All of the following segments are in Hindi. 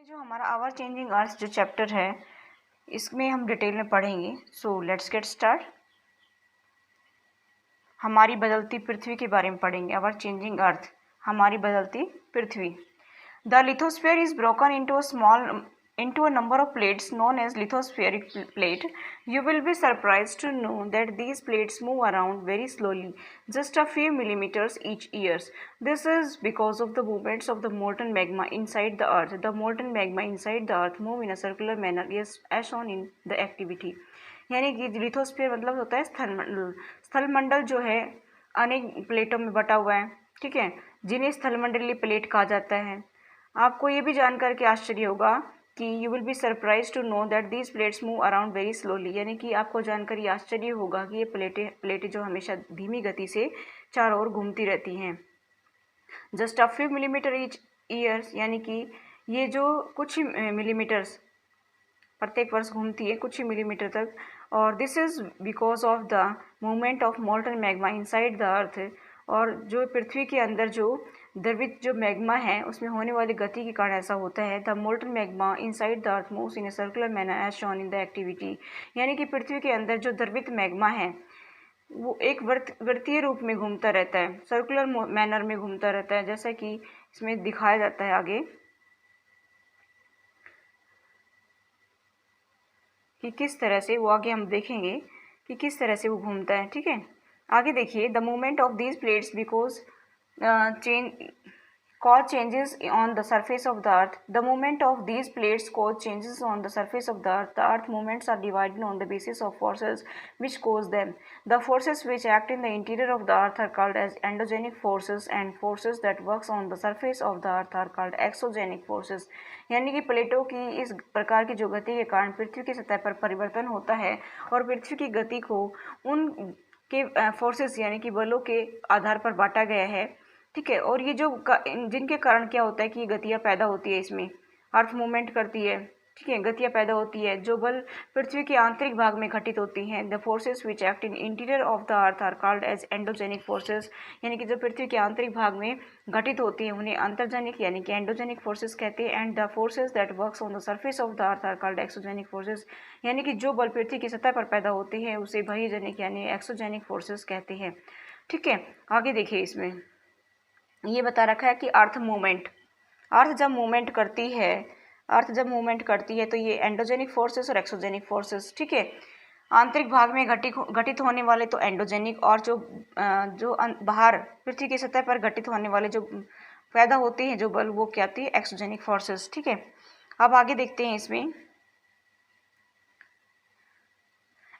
में जो हमारा आवर चेंजिंग अर्थ जो चैप्टर है इसमें हम डिटेल में पढ़ेंगे। So let's get start. हमारी बदलती पृथ्वी के बारे में पढ़ेंगे। आवर चेंजिंग अर्थ, हमारी बदलती पृथ्वी। The lithosphere is broken into a number of plates known as lithospheric plate. You will be surprised to know that these plates move around very slowly, just a few millimeters each year. This is because of the movements of the molten magma inside the earth. The molten magma inside the earth move in a circular manner, yes, as shown in the activity. यानी कि लिथोस्फीयर मतलब होता है स्थलमंडल। स्थलमंडल जो है अनेक प्लेटों में बटा हुआ है, ठीक है, जिन्हें स्थलमंडलीय प्लेट कहा जाता है। आपको ये भी जानकर के आश्चर्य होगा कि you will be surprise to know that these plates move around very slowly, यानी कि आपको जानकर ये आश्चर्य होगा कि ये प्लेटें जो हमेशा धीमी गति से चारों ओर घूमती रहती हैं। Just a few millimetre each years, यानी कि ये जो कुछ ही मिलीमीटर्स प्रत्येक वर्ष घूमती है, कुछ ही मिलीमीटर तक। और this is because of the movement of molten magma inside the अर्थ। और जो पृथ्वी के अंदर जो द्रवित जो मैग्मा है उसमें होने वाली गति के कारण ऐसा होता है। The molten magma inside the earth moves in a circular manner as shown in the activity, यानी कि पृथ्वी के अंदर जो द्रवित मैग्मा है वो एक वृत्तीय रूप में घूमता रहता है, सर्कुलर मैनर में घूमता रहता है, जैसा कि इसमें दिखाया जाता है आगे कि किस तरह से वो, आगे हम देखेंगे कि किस तरह से वो घूमता है। ठीक है, आगे देखिए। The movement of these plates because cause changes on the surface of the earth. The movement of these plates cause changes on the surface of the earth. The earth movements are divided on the basis of forces which cause them. The forces which act in the interior of the earth are called as endogenic forces, and forces that works on the surface of the earth are called exogenic forces. यानी कि प्लेटों की इस प्रकार की जो गति के कारण पृथ्वी की सतह पर परिवर्तन होता है और पृथ्वी की गति को उन के फोर्सेस यानी कि बलों के आधार पर बांटा गया है। ठीक है, और ये जो जिनके कारण क्या होता है कि गतियाँ पैदा होती है, इसमें अर्थ मूवमेंट करती है, ठीक है, गतियाँ पैदा होती है जो बल पृथ्वी के आंतरिक भाग में घटित होती हैं। The forces which act in interior of the earth are called as endogenic forces, यानी कि जो पृथ्वी के आंतरिक भाग में घटित होती हैं उन्हें अंतर्जनिक यानी कि एंडोजेनिक फोर्सेस कहते हैं। And the forces that works on the surface of the earth are called exogenic forces, यानी कि जो बल पृथ्वी की सतह पर पैदा होते हैं उसे बहिर्जनिक यानी एक्सोजेनिक फोर्सेस कहते हैं। ठीक है, आगे देखिए। इसमें ये बता रखा है कि अर्थ जब मूवमेंट करती है तो ये एंडोजेनिक फोर्सेस और एक्सोजेनिक फोर्सेस, ठीक है, आंतरिक भाग में घटित होने वाले तो एंडोजेनिक, और जो बाहर पृथ्वी की सतह पर घटित होने वाले जो पैदा होते हैं जो बल, वो क्या आती है, एक्सोजेनिक फोर्सेस। ठीक है, अब आगे देखते हैं। इसमें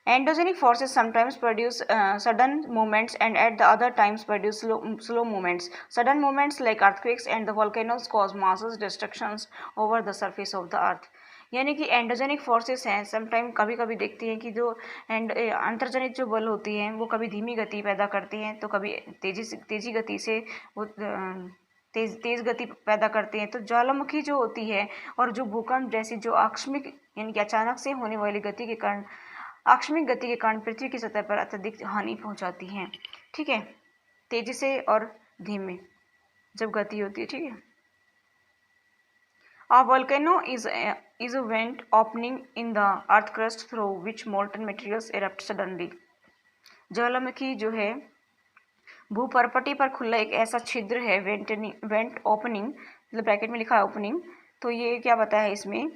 endogenic forces sometimes produce sudden movements and at the other times produce slow movements. Sudden movements like earthquakes and the volcanoes cause massive destructions over the surface of the earth. यानी कि एंडोजेनिक फोर्सेस हैं, समटाइम कभी कभी देखती हैं कि जो अंतर्जनित जो बल होती हैं वो कभी धीमी गति पैदा करती हैं तो कभी तेजी गति से वो तेज गति पैदा करते हैं। तो ज्वालामुखी जो होती है और जो भूकंप जैसी जो आकस्मिक यानी कि अचानक से होने वाली गति के कारण, आकस्मिक गति के कारण पृथ्वी की सतह पर अत्यधिक हानि पहुंचाती हैं। ठीक है, तेजी से और धीमे जब गति होती है। ठीक है, A volcano is a vent opening in the earth crust through which molten materials erupt suddenly. ज्वालामुखी जो है भूपर्पटी पर खुला एक ऐसा छिद्र है, वेंट ओपनिंग, मतलब ब्रैकेट में लिखा है ओपनिंग। तो ये क्या बताया है, इसमें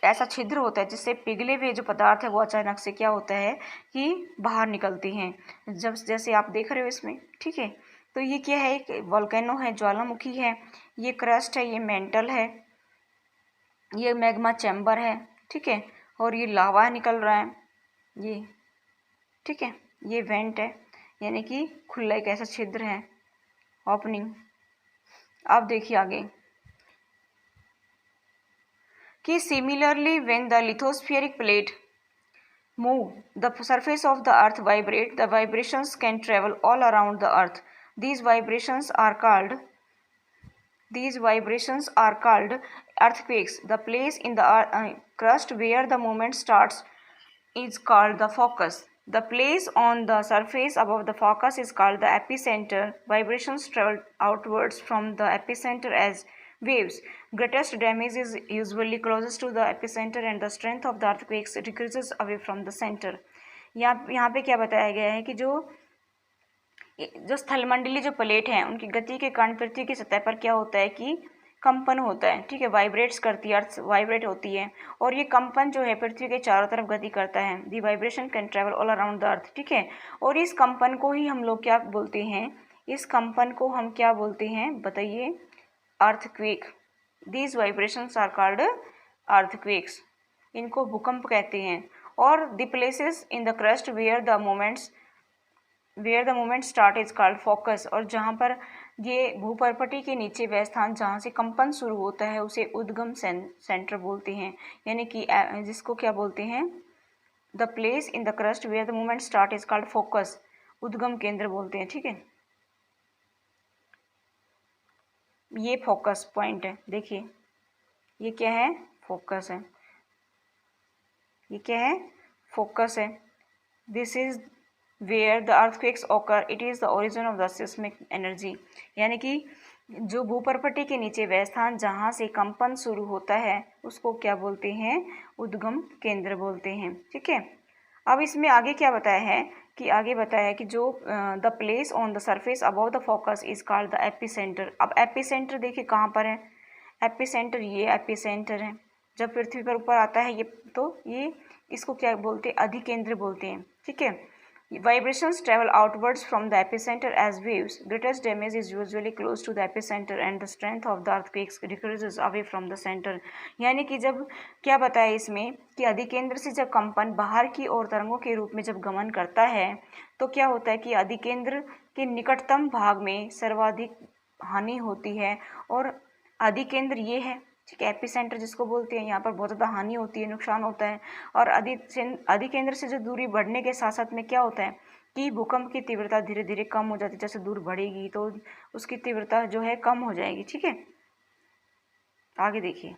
ऐसा छिद्र होता है जिससे पिघले हुए जो पदार्थ है वो अचानक से क्या होता है कि बाहर निकलती हैं, जैसे आप देख रहे हो इसमें। ठीक है, तो ये क्या है, एक वोल्केनो है, ज्वालामुखी है, ये क्रस्ट है, ये मेंटल है, ये मैग्मा चैम्बर है। ठीक है, और ये लावा निकल रहा है ये। ठीक है, ये वेंट है यानी कि खुला एक ऐसा छिद्र है, ओपनिंग। अब देखिए आगे कि similarly when the lithospheric plate move, the surface of the earth vibrate. The vibrations can travel all around the earth. These vibrations are called earthquakes. The place in the crust where the movement starts is called the focus. The place on the surface above the focus is called the epicenter. Vibrations travel outwards from the epicenter as waves. Greatest damage is usually closest to the epicenter and the strength of the earthquakes decreases away from the center. यहाँ पे क्या बताया गया है कि जो स्थलमंडलीय जो प्लेट हैं उनकी गति के कारण पृथ्वी की सतह पर क्या होता है कि कंपन होता है, ठीक है, वाइब्रेट्स करती है, अर्थ वाइब्रेट होती है, और ये कंपन जो है पृथ्वी के चारों तरफ गति करता है. The vibration can travel all around the earth, ठीक है. और इस कंपन को ही हम लोग क्या बोलते हैं, इस कंपन को हम क्या बोलते हैं बताइए, earthquake. These vibrations are called earthquakes, इनको भूकंप कहते हैं. और the places in the crust where the moment start is called focus. और जहाँ पर ये भूपर्पटी के नीचे वह स्थान जहाँ से कंपन शुरू होता है उसे उद्गम सेंटर बोलते हैं, यानी कि जिसको क्या बोलते हैं, the place in the crust where the moment start is called focus, उद्गम केंद्र बोलते हैं, ठीक है. ये फोकस पॉइंट है, देखिए ये क्या है, फोकस है, ये क्या है, फोकस है. This is where the earthquakes occur, it is the origin of the seismic energy. यानी कि जो भूपर्पटी के नीचे वह स्थान जहाँ से कंपन शुरू होता है उसको क्या बोलते हैं, उद्गम केंद्र बोलते हैं, ठीक है. अब इसमें आगे क्या बताया है कि आगे बताया है कि जो the place on the surface above the focus is called the epicentre. अब एपिसेंटर देखिए कहाँ पर है, एपिसेंटर, ये एपिसेंटर है. जब पृथ्वी पर ऊपर आता है ये, तो ये इसको क्या बोलते हैं, अधिकेंद्र बोलते हैं, ठीक है. Vibrations travel outwards from the epicenter as waves. Greatest damage is usually close to the epicenter and the strength of the earthquakes decreases away from the center. यानी कि जब क्या बताया इसमें कि अधिकेंद्र से जब कंपन बाहर की ओर तरंगों के रूप में जब गमन करता है तो क्या होता है कि अधिकेंद्र के निकटतम भाग में सर्वाधिक हानि होती है. और अधिकेंद्र ये है, ठीक है, एपिसेंटर जिसको बोलते हैं, यहाँ पर बहुत ज़्यादा हानि होती है, नुकसान होता है. और अधिकेंद्र से जो दूरी बढ़ने के साथ साथ में क्या होता है कि भूकंप की तीव्रता धीरे धीरे कम हो जाती है. जैसे दूर बढ़ेगी तो उसकी तीव्रता जो है कम हो जाएगी, ठीक है. आगे देखिए,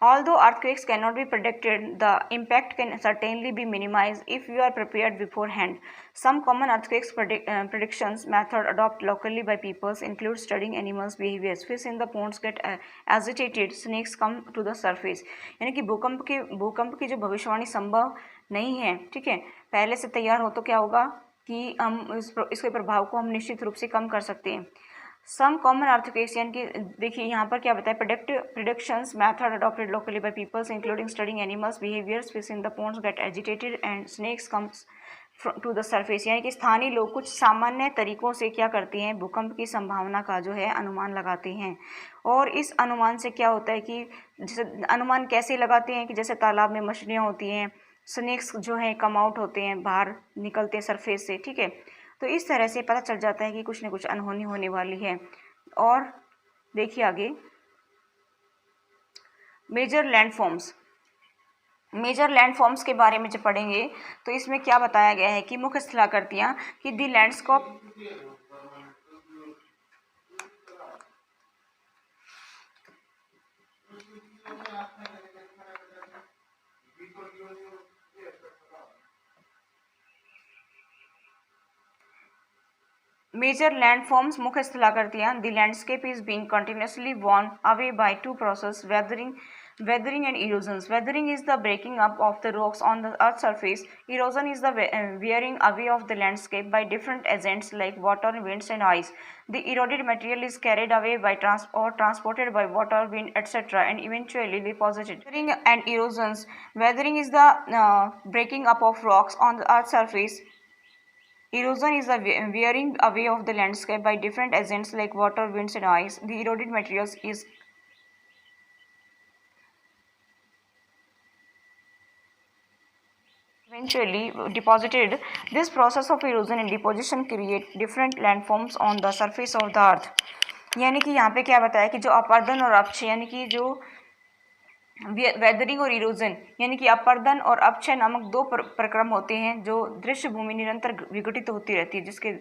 Although earthquakes cannot be predicted, the impact can certainly be minimized if you are prepared beforehand. Some common earthquakes predictions method adopted locally by peoples include studying animals' behaviors. Fish in the ponds get agitated, snakes come to the surface. यानी कि भूकंप की जो भविष्यवाणी संभव नहीं है, ठीक है, पहले से तैयार हो तो क्या होगा कि हम इसके प्रभाव को हम निश्चित रूप से कम कर सकते हैं. सम कॉमन अर्थक्वेक्स, यानी कि देखिए यहाँ पर क्या बताया, predictions method adopted locally by peoples including studying animals behaviours, fish in the ponds get agitated and snakes comes to the surface. यानी कि स्थानीय लोग कुछ सामान्य तरीकों से क्या करते हैं, भूकंप की संभावना का जो है अनुमान लगाते हैं. और इस अनुमान से क्या होता है कि जैसे अनुमान कैसे लगाते हैं कि जैसे तालाब में मछलियाँ होती हैं, स्नेक्स जो हैं कम आउट होते हैं, बाहर निकलते हैं सरफेस से, ठीक है. तो इस तरह से पता चल जाता है कि कुछ न कुछ अनहोनी होने वाली है. और देखिए आगे, मेजर लैंडफॉर्म्स के बारे में जब पढ़ेंगे तो इसमें क्या बताया गया है कि मुख्य स्थलाकृतियाँ कि दी लैंडस्केप Major landforms मुख्य स्थलाकृतियाँ. The landscape is being continuously worn away by two processes, weathering and erosions. Weathering is the breaking up of the rocks on the earth's surface. Erosion is the wearing away of the landscape by different agents like water, winds and ice. The eroded material is carried away by transported by water, wind, etc. and eventually deposited. Weathering and erosions. Weathering is the breaking up of rocks on the earth's surface. Erosion is the wearing away of the landscape by different agents like water, winds and ice. The eroded materials is eventually deposited. This process of erosion and deposition create different landforms on the surface of the earth. यानी कि यहाँ पे क्या बताया कि जो अपर्दन और अपक्षय, यानी कि जो वेदरिंग और इरोजन, यानी कि अपर्दन और अपक्षय नामक दो प्रक्रम होते हैं जो दृश्य भूमि निरंतर विघटित होती रहती है, जिसके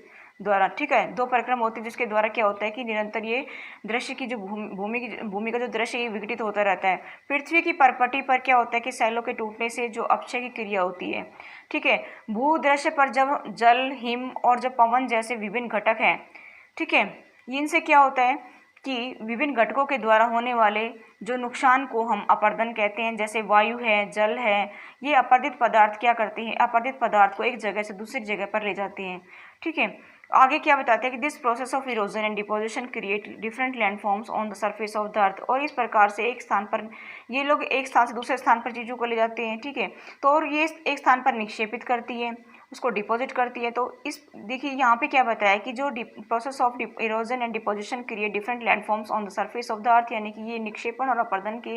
द्वारा, ठीक है, दो प्रक्रम होते हैं जिसके द्वारा क्या होता है कि निरंतर ये दृश्य की जो भूमि का जो दृश्य ये विघटित होता रहता है. पृथ्वी की परपटी पर क्या होता है कि सैलों के टूटने से जो अपक्षय की क्रिया होती है, ठीक है. भूदृश्य पर जब जल, हिम और जब पवन जैसे विभिन्न घटक हैं, ठीक है, इनसे क्या होता है कि विभिन्न घटकों के द्वारा होने वाले जो नुकसान को हम अपरदन कहते हैं, जैसे वायु है, जल है, ये अपरदित पदार्थ क्या करते हैं, अपरदित पदार्थ को एक जगह से दूसरी जगह पर ले जाते हैं। ठीक है, आगे क्या बताते हैं कि this process of erosion and deposition create different landforms on the surface of the अर्थ। और इस प्रकार से एक स्थान पर ये लोग एक स्थान से दूसरे स्थान पर चीज़ों को ले जाते हैं। ठीक है, तो और ये एक स्थान पर निक्षेपित करती है, उसको डिपॉजिट करती है। तो इस देखिए यहाँ पे क्या बताया कि जो process of erosion and deposition create different landforms on the surface of the अर्थ, यानी कि ये निक्षेपण और अपरदन की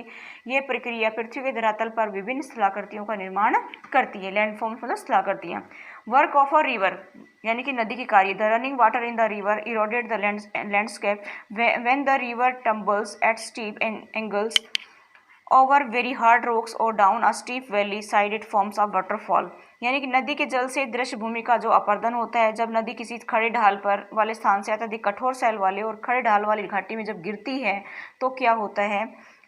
ये प्रक्रिया पृथ्वी के धरातल पर विभिन्न स्थलाकृतियों का निर्माण करती है। लैंडफॉर्म्स मतलब स्थलाकृतियाँ। वर्क ऑफ अ रिवर, यानी कि नदी की कार्य। The running water in the river eroded the landscape when the river tumbles at steep angles over very hard rocks और down a steep valley side it forms a waterfall. यानी कि नदी के जल से दृश्य भूमि का जो अपरदन होता है, जब नदी किसी खड़े ढाल पर वाले स्थान से अत्यधिक कठोर सैल वाले और खड़े ढाल वाली घाटी में जब गिरती है तो क्या होता है,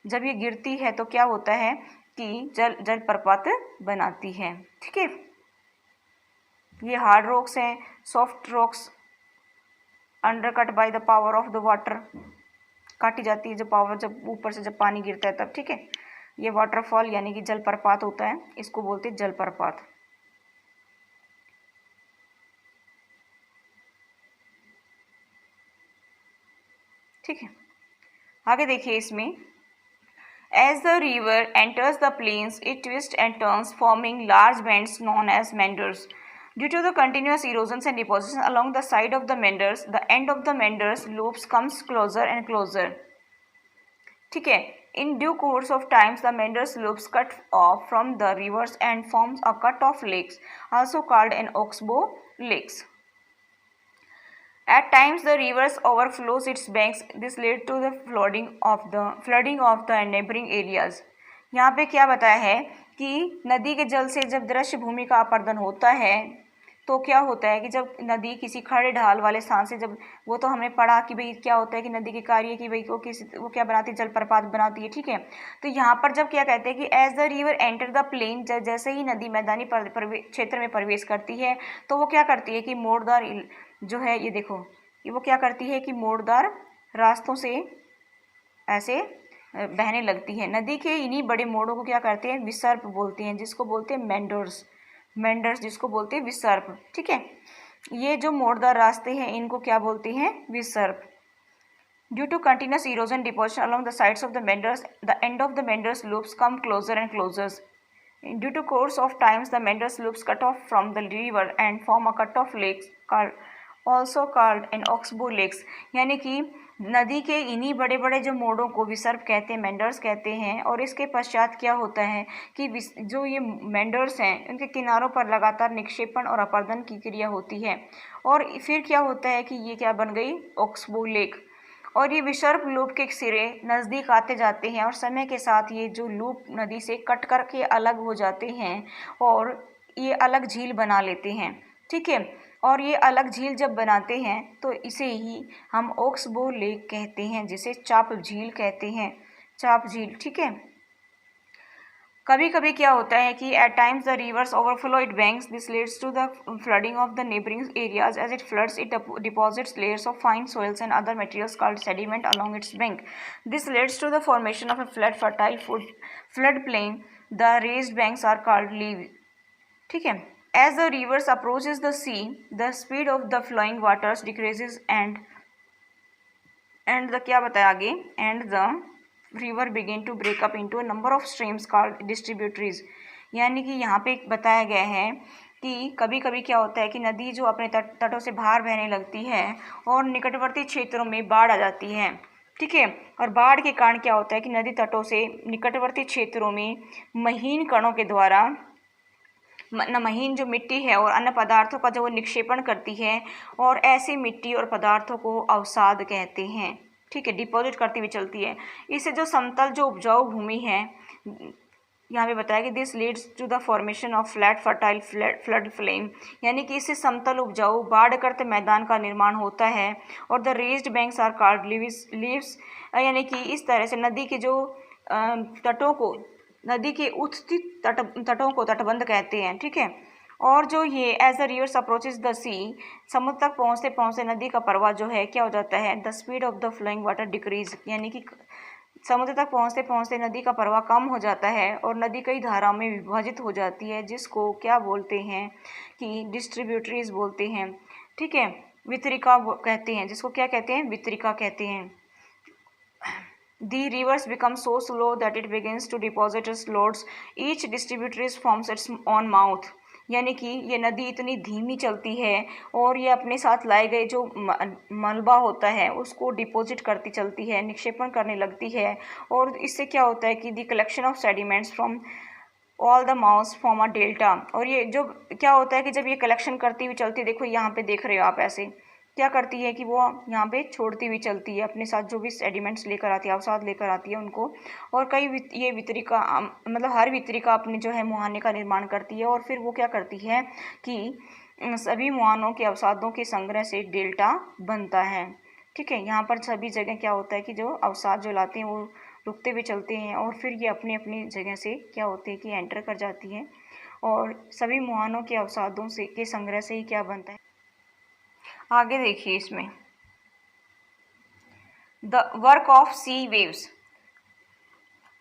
जब ये गिरती है तो क्या होता है कि जलप्रपात बनाती है। ठीक है, ये हार्ड रॉक्स हैं, soft rocks undercut by the power of the water, काटी जाती है जब पावर, जब ऊपर से जब पानी गिरता है तब। ठीक है, ये वाटरफॉल यानी कि जलप्रपात होता है, इसको बोलते हैं जलप्रपात। ठीक है, आगे देखिए इसमें, as the river enters the plains it twist and turns forming large bends known as meanders. Due to the continuous erosions and deposition along the side of the meanders, the end of the meanders loops comes closer and closer. ठीक है, in due course of times the meanders loops cut off from the rivers and forms a cut off lakes, also called an oxbow lakes. At times the rivers overflows its banks. This led to the flooding of the neighboring areas. यहाँ पे क्या बताया है कि नदी के जल से जब दृश्य भूमि का अपरदन होता है तो क्या होता है कि जब नदी किसी खड़े ढाल वाले स्थान से, जब वो तो हमने पढ़ा कि भाई क्या होता है कि नदी के कार्य की भाई वो क्या बनाती है, जलप्रपात बनाती है। ठीक है, तो यहाँ पर जब क्या कहते हैं कि as the river enter the plain, जैसे ही नदी मैदानी क्षेत्र में प्रवेश करती है तो वो क्या करती है कि मोड़दार जो है, ये देखो, ये वो क्या करती है कि मोड़दार रास्तों से ऐसे बहने लगती है। नदी के इन्हीं बड़े मोड़ों को क्या करते हैं, विसर्प बोलते हैं, जिसको बोलते हैं मेंडर्स जिसको बोलते हैं विसर्प। ठीक है, ये जो मोड़दार रास्ते हैं इनको क्या बोलते हैं, विसर्प। Due to continuous erosion deposition along the sides of the meanders, the end of the meanders loops come closer and closer. Due to course of times the meanders loops cut off from the river and form a cut off lakes also called an oxbow lakes. यानी कि नदी के इन्हीं बड़े बड़े जो मोड़ों को विसर्प कहते हैं, मेंडर्स कहते हैं। और इसके पश्चात क्या होता है कि जो ये मेंडर्स हैं उनके किनारों पर लगातार निक्षेपण और अपरदन की क्रिया होती है, और फिर क्या होता है कि ये क्या बन गई, ऑक्सबो लेक। और ये विसर्प लूप के सिरे नज़दीक आते जाते हैं और समय के साथ ये जो लूप नदी से कट कर के अलग हो जाते हैं और ये अलग झील बना लेते हैं। ठीक है, और ये अलग झील जब बनाते हैं तो इसे ही हम ऑक्सबो लेक कहते हैं, जिसे चाप झील कहते हैं, चाप झील। ठीक है, कभी कभी क्या होता है कि at times the rivers overflow it banks, this leads to the flooding of the neighbouring areas. As it floods it deposits layers of fine soils and other materials called sediment along its bank. This leads to the formation of a flat fertile flood plain. The raised banks are called levees. ठीक है, as the rivers approaches the sea, the speed of the flowing waters decreases and the क्या बताया आगे, and the river begin to break up into a number of streams called distributaries. यानी कि यहाँ पे बताया गया है कि कभी कभी क्या होता है कि नदी जो अपने तटों से बाहर बहने लगती है और निकटवर्ती क्षेत्रों में बाढ़ आ जाती है। ठीक है, और बाढ़ के कारण क्या होता है कि नदी तटों से निकटवर्ती क्षेत्रों में महीन कणों के द्वारा महीन जो मिट्टी है और अन्य पदार्थों का जो वो निक्षेपण करती है, और ऐसी मिट्टी और पदार्थों को अवसाद कहते हैं। ठीक है, डिपॉजिट करती हुई चलती है। इससे जो समतल जो उपजाऊ भूमि है, यहाँ पे बताया कि this leads to the formation of flat fertile flood plain, यानी कि इससे समतल उपजाऊ बाढ़ करते मैदान का निर्माण होता है। और the raised banks are called levees, यानी कि इस तरह से नदी के जो तटों को, नदी के उठती तटों को तटबंध कहते हैं। ठीक है, और जो ये as the rivers approaches the sea, समुद्र तक पहुँचते पहुँचते नदी का प्रवाह जो है क्या हो जाता है, the speed of the flowing water decrease, यानी कि समुद्र तक पहुँचते पहुँचते नदी का प्रवाह कम हो जाता है और नदी कई धाराओं में विभाजित हो जाती है, जिसको क्या बोलते हैं कि डिस्ट्रीब्यूटरीज बोलते हैं। ठीक है, वितरिका कहते हैं, जिसको क्या कहते हैं, वितरिका कहते हैं। The rivers become so slow that it begins to deposit its loads. Each distributary forms its own mouth. यानी कि ये नदी इतनी धीमी चलती है और ये अपने साथ लाए गए जो मलबा होता है उसको डिपॉजिट करती चलती है, निक्षेपण करने लगती है। और इससे क्या होता है कि the collection of sediments from all the mouths form a delta. और ये जो क्या होता है कि जब ये कलेक्शन करती हुई चलती, देखो यहाँ पे देख रहे हो आप, ऐसे क्या करती है कि वो यहाँ पे छोड़ती हुई चलती है अपने साथ जो भी सेडिमेंट्स लेकर आती है, अवसाद लेकर आती है उनको। और कई ये वितरिका मतलब हर वितरिका अपने जो है मुहाने का निर्माण करती है और फिर वो क्या करती है कि सभी मुहानों के अवसादों के संग्रह से डेल्टा बनता है। ठीक है, यहाँ पर सभी जगह क्या होता है कि जो अवसाद जो लाते हैं वो रुकते हुए चलते हैं और फिर ये अपनी अपनी जगह से क्या होते हैं कि एंटर कर जाती है और सभी मुहानों के अवसादों से के संग्रह से ही क्या बनता है। आगे देखिए इसमें the work of sea waves.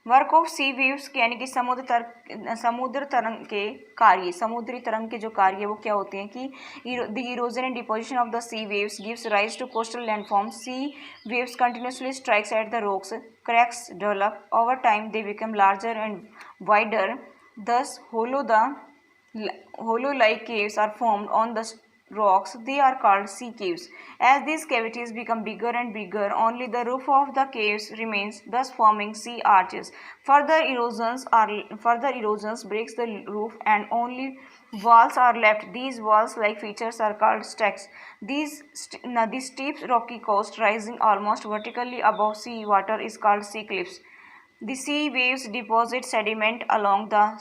Work of sea waves यानी कि समुद्र तरंग के कार्य, समुद्री तरंग के जो कार्य वो क्या होते हैं कि the erosion and deposition of the sea waves gives rise to coastal landforms. Sea waves continuously strikes at the rocks, cracks develop. Over time they become larger and wider, thus hollow-like caves are formed on the rocks. They are called sea caves. As these cavities become bigger and bigger, only the roof of the caves remains, thus forming sea arches. Further erosions breaks the roof and only walls are left. These walls-like features are called stacks. The steep rocky coast rising almost vertically above sea water is called sea cliffs. The sea waves deposit sediment along the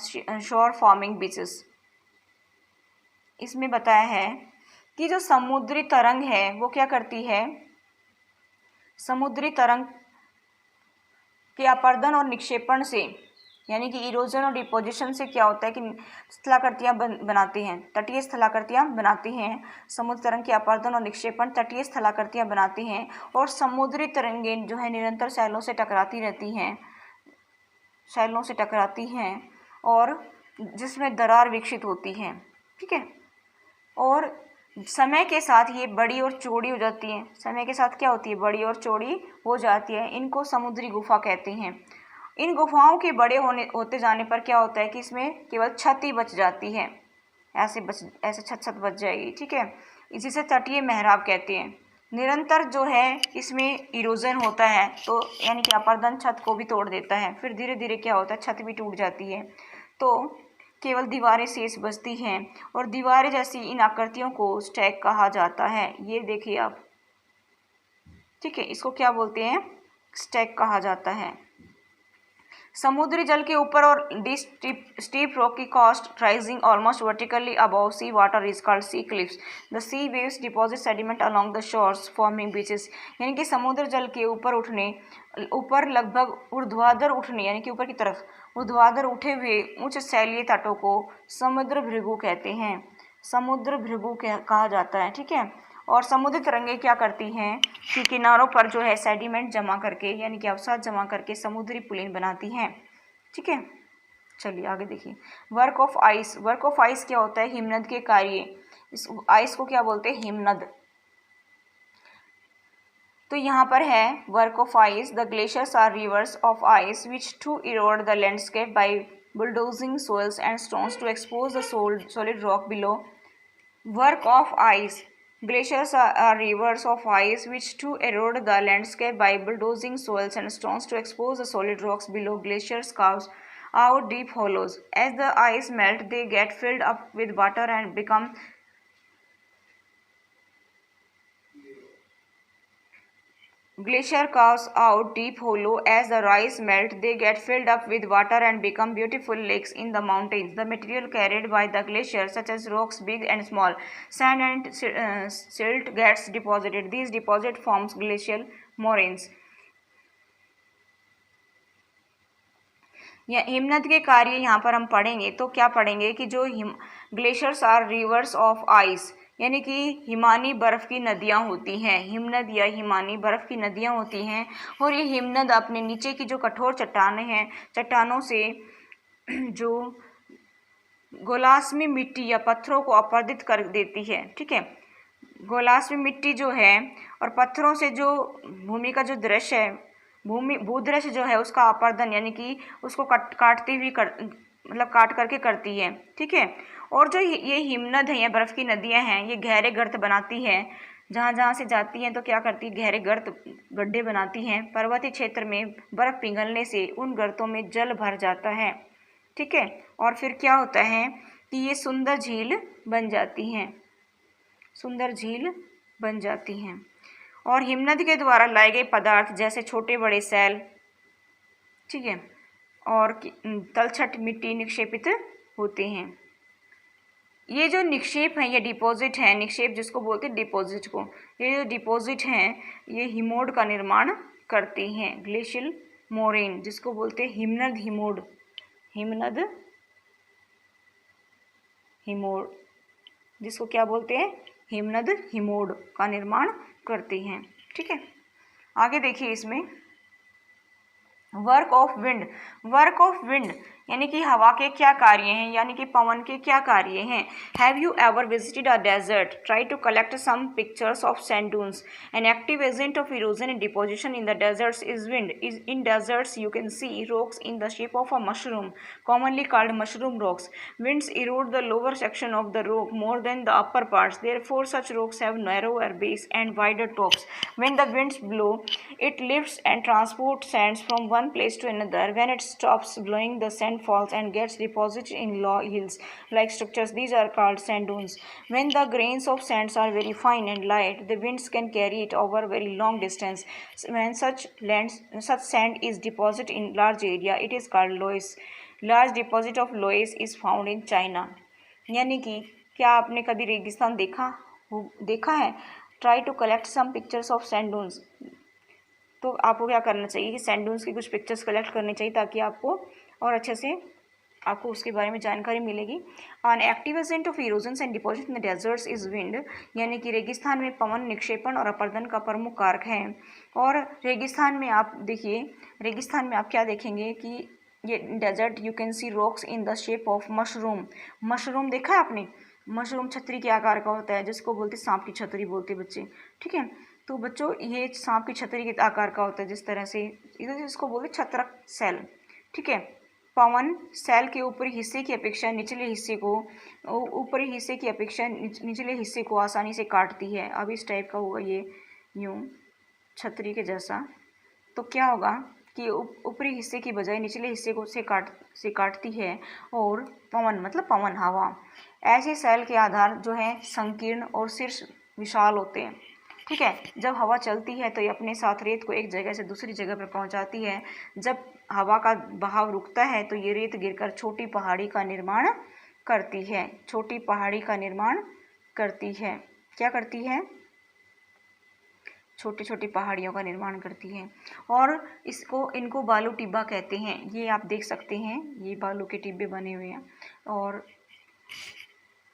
shore forming beaches. इसमें बताया है कि जो समुद्री तरंग है वो क्या करती है, समुद्री तरंग के अपर्दन और निक्षेपण से यानी कि इरोजन और डिपोजिशन से क्या होता है कि स्थलाकृतियाँ बनाती हैं, तटीय स्थलाकृतियाँ बनाती हैं। समुद्र तरंग के अपर्दन और निक्षेपण तटीय स्थलाकृतियाँ बनाती हैं और समुद्री तरंगें जो है निरंतर शैलों से टकराती रहती हैं, शैलों से टकराती हैं और जिसमें दरार विकसित होती है। ठीक है, और समय के साथ ये बड़ी और चौड़ी हो जाती है, समय के साथ क्या होती है, बड़ी और चौड़ी हो जाती है। इनको समुद्री गुफा कहते हैं। इन गुफाओं के बड़े होते जाने पर क्या होता है कि इसमें केवल छत ही बच जाती है, ऐसे छत बच जाएगी। ठीक है, इसी से तटीय मेहराब कहते हैं। निरंतर जो है इसमें इरोजन होता है तो यानी कि अपर्दन छत को भी तोड़ देता है, फिर धीरे धीरे क्या होता है छत भी टूट जाती है तो केवल दीवारें शेष बचती हैं और दीवारें जैसी इन आकृतियों को स्टैक कहा जाता है। ये देखिए आप, ठीक है, इसको क्या बोलते हैं, स्टैक कहा जाता है। समुद्री जल के ऊपर और steep rocky coast rising almost vertically above sea water is called sea cliffs. The sea waves deposit sediment along the shores forming beaches. यानी कि समुद्र जल के ऊपर लगभग ऊर्ध्वाधर उठने यानी कि ऊपर की तरफ ऊर्ध्वाधर उठे हुए उच्च शैलीय तटों को समुद्र भृगु कहते हैं, समुद्र भृगु कहा जाता है। ठीक है, और समुद्री तरंगें क्या करती हैं कि किनारों पर जो है सेडिमेंट जमा करके यानी कि अवसाद जमा करके समुद्री पुलिन बनाती हैं। ठीक है, चलिए आगे देखिए। Work of ice. Work of ice क्या होता है, हिमनद के कार्य। इस आइस को क्या बोलते हैं, हिमनद। तो यहाँ पर है work of ice. The glaciers are rivers of ice which too erode the landscape by bulldozing soils and stones to expose the solid rock below. Work of ice. Glaciers are rivers of ice which to erode the landscape by bulldozing soils and stones to expose the solid rocks below. Glaciers carve out deep hollows. As the ice melt, they get filled up with water and become Glacier carves out deep hollow. As the ice melt, they get filled up with water and become beautiful lakes in the mountains. The material carried by the glacier, such as rocks big and small, sand and silt, gets deposited. These deposit forms glacial moraines. हिमनद के कार्य यहाँ पर हम पढ़ेंगे तो क्या पढ़ेंगे कि जो glaciers are rivers of ice, यानी कि हिमानी बर्फ़ की नदियाँ होती हैं, हिमनद या हिमानी बर्फ़ की नदियाँ होती हैं। और ये हिमनद अपने नीचे की जो कठोर चट्टानें हैं, चट्टानों से जो गोलास्मी मिट्टी या पत्थरों को अपरदित कर देती है। ठीक है, गोलास्मी मिट्टी जो है और पत्थरों से जो भूमि का जो दृश्य है, भूदृश्य जो है उसका अपरदन, यानी कि उसको काटती हुई मतलब काट करके करती है। ठीक है, और जो ये हिमनद है या बर्फ़ की नदियाँ हैं, ये गहरे गर्त बनाती है, जहाँ जहाँ से जाती हैं तो क्या करती है, गहरे गड्ढे बनाती हैं। पर्वतीय क्षेत्र में बर्फ़ पिघलने से उन गर्तों में जल भर जाता है। ठीक है, और फिर क्या होता है कि ये सुंदर झील बन जाती हैं, सुंदर झील बन जाती हैं। और हिमनद के द्वारा लाए गए पदार्थ जैसे छोटे बड़े सेल, ठीक है, और तलछट मिट्टी निक्षेपित होते हैं। ये जो निक्षेप हैं, ये डिपॉजिट हैं, निक्षेप जिसको बोलते हैं डिपॉजिट को, ये जो डिपॉजिट हैं ये हिमोड का निर्माण करती हैं। ग्लेशियल मोरेन जिसको बोलते हैं हिमनद हिमोड, हिमनद हिमोड जिसको क्या बोलते हैं, हिमनद हिमोड का निर्माण करती हैं। ठीक है, आगे देखिए इसमें work of wind. Work of wind यानी कि हवा के क्या कार्य हैं, यानी कि पवन के क्या कार्य हैं। Have you ever visited a desert, try to collect some pictures of sand dunes. An active agent of erosion and deposition in the deserts is wind. In deserts you can see rocks in the shape of a mushroom, commonly called mushroom rocks. Winds erode the lower section of the rock more than the upper parts. Therefore, such rocks have narrower base and wider tops. When the winds blow, it lifts and transports sands from one place to another. When it stops blowing, the sand falls and gets deposited in low hills like structures. These are called sand dunes. When the grains of sands are very fine and light, the winds can carry it over very long distance. When such sand is deposited in large area, it is called loess. Large deposit of loess is found in China. यानी कि क्या आपने कभी रेगिस्तान देखा है? Try to collect some pictures of sand dunes. तो आपको क्या करना चाहिए कि सैंड डून्स की कुछ पिक्चर्स कलेक्ट करनी चाहिए ताकि आपको और अच्छे से आपको उसके बारे में जानकारी मिलेगी। On active agent of erosions and deposit in the deserts is wind, यानी कि रेगिस्तान में पवन निक्षेपण और अपरदन का प्रमुख कारक है। और रेगिस्तान में आप देखिए, रेगिस्तान में आप क्या देखेंगे कि ये desert you can see rocks in the shape of mushroom. Mushroom देखा है आपने? मशरूम छतरी के आकार का होता है, जिसको बोलते सांप की छतरी बोलते बच्चे। ठीक है, तो बच्चों ये सांप की छतरी के आकार का होता है, जिस तरह से इधर इसको बोलते छत्रक सेल। ठीक है, पवन सेल के ऊपरी हिस्से की अपेक्षा निचले हिस्से को आसानी से काटती है। अब इस टाइप का होगा ये यूं छतरी के जैसा, तो क्या होगा कि ऊपरी हिस्से की बजाय निचले हिस्से को से काटती है। और पवन मतलब पवन हवा, ऐसे सेल के आधार जो है संकीर्ण और शीर्ष विशाल होते हैं। ठीक है, जब हवा चलती है तो ये अपने साथ रेत को एक जगह से दूसरी जगह पर पहुंचाती है। जब हवा का बहाव रुकता है तो ये रेत गिरकर छोटी पहाड़ी का निर्माण करती है। छोटी पहाड़ी का निर्माण करती है। क्या करती है? छोटी छोटी पहाड़ियों का निर्माण करती है। और इनको बालू टिब्बा कहते हैं। ये आप देख सकते हैं, ये बालू के टिब्बे बने हुए हैं। और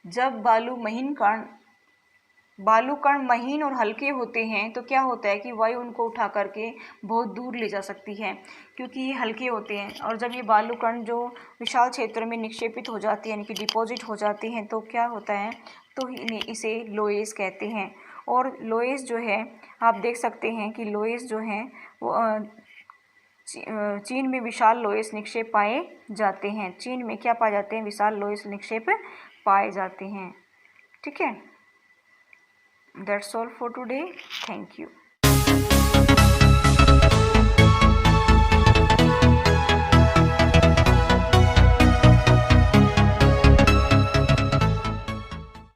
जब बालू कण महीन और हल्के होते हैं तो क्या होता है कि वायु उनको उठा करके बहुत दूर ले जा सकती है, क्योंकि ये हल्के होते हैं। और जब ये बालू कण जो विशाल क्षेत्र में निक्षेपित हो जाती है, यानी कि डिपॉजिट हो जाते हैं, तो क्या होता है, तो इसे लोएस कहते हैं। और लोएस जो है आप देख सकते हैं कि लोएस जो है वो चीन में विशाल लोएस निक्षेप पाए जाते हैं। चीन में क्या पाए जाते हैं? विशाल लोएस निक्षेप पाए जाते हैं। ठीक है, that's all for today. Thank you.